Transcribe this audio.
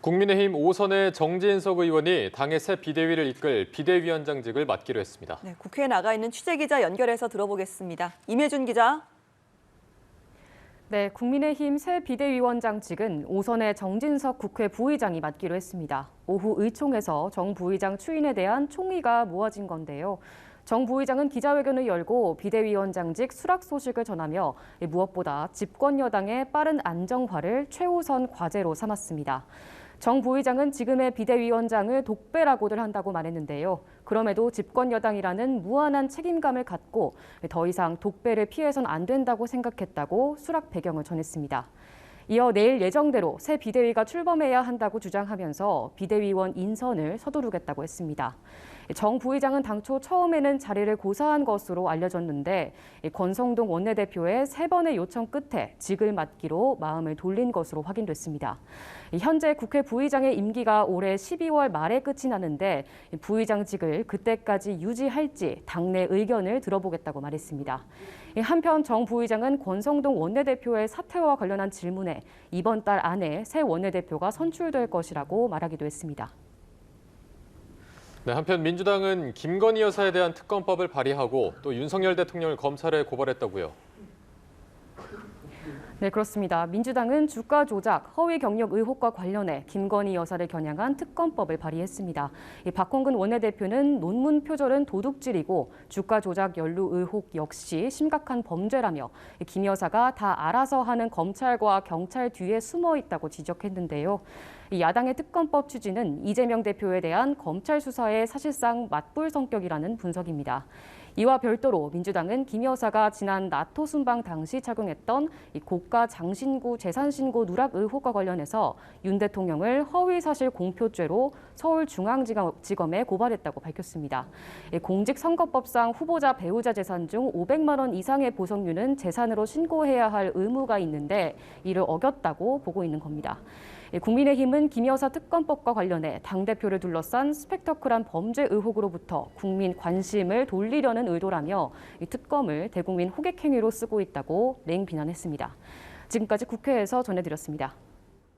국민의힘 5선의 정진석 의원이 당의 새 비대위를 이끌 비대위원장직을 맡기로 했습니다. 네, 국회에 나가 있는 취재기자 연결해서 들어보겠습니다. 임혜준 기자. 네, 국민의힘 새 비대위원장직은 5선의 정진석 국회 부의장이 맡기로 했습니다. 오후 의총에서 정 부의장 추인에 대한 총의가 모아진 건데요. 정 부의장은 기자회견을 열고 비대위원장직 수락 소식을 전하며 무엇보다 집권 여당의 빠른 안정화를 최우선 과제로 삼았습니다. 정 부의장은 지금의 비대위원장을 독배라고들 한다고 말했는데요. 그럼에도 집권 여당이라는 무한한 책임감을 갖고 더 이상 독배를 피해선 안 된다고 생각했다고 수락 배경을 전했습니다. 이어 내일 예정대로 새 비대위가 출범해야 한다고 주장하면서 비대위원 인선을 서두르겠다고 했습니다. 정 부의장은 당초 처음에는 자리를 고사한 것으로 알려졌는데 권성동 원내대표의 3번의 요청 끝에 직을 맡기로 마음을 돌린 것으로 확인됐습니다. 현재 국회 부의장의 임기가 올해 12월 말에 끝이 나는데 부의장직을 그때까지 유지할지 당내 의견을 들어보겠다고 말했습니다. 한편 정 부의장은 권성동 원내대표의 사퇴와 관련한 질문에 이번 달 안에 새 원내대표가 선출될 것이라고 말하기도 했습니다. 네, 한편 민주당은 김건희 여사에 대한 특검법을 발의하고 또 윤석열 대통령을 검찰에 고발했다고요. 네, 그렇습니다. 민주당은 주가 조작, 허위 경력 의혹과 관련해 김건희 여사를 겨냥한 특검법을 발의했습니다. 박홍근 원내대표는 논문 표절은 도둑질이고 주가 조작 연루 의혹 역시 심각한 범죄라며 김 여사가 다 알아서 하는 검찰과 경찰 뒤에 숨어 있다고 지적했는데요. 야당의 특검법 추진은 이재명 대표에 대한 검찰 수사의 사실상 맞불 성격이라는 분석입니다. 이와 별도로 민주당은 김 여사가 지난 나토 순방 당시 착용했던 고가 장신구 재산신고 누락 의혹과 관련해서 윤 대통령을 허위사실 공표죄로 서울중앙지검에 고발했다고 밝혔습니다. 공직선거법상 후보자 배우자 재산 중 500만 원 이상의 보석류는 재산으로 신고해야 할 의무가 있는데 이를 어겼다고 보고 있는 겁니다. 국민의힘은 김 여사 특검법과 관련해 당대표를 둘러싼 스펙터클한 범죄 의혹으로부터 국민 관심을 돌리려는 의도라며 이 특검을 대국민 호객행위로 쓰고 있다고 냉 비난했습니다. 지금까지 국회에서 전해드렸습니다.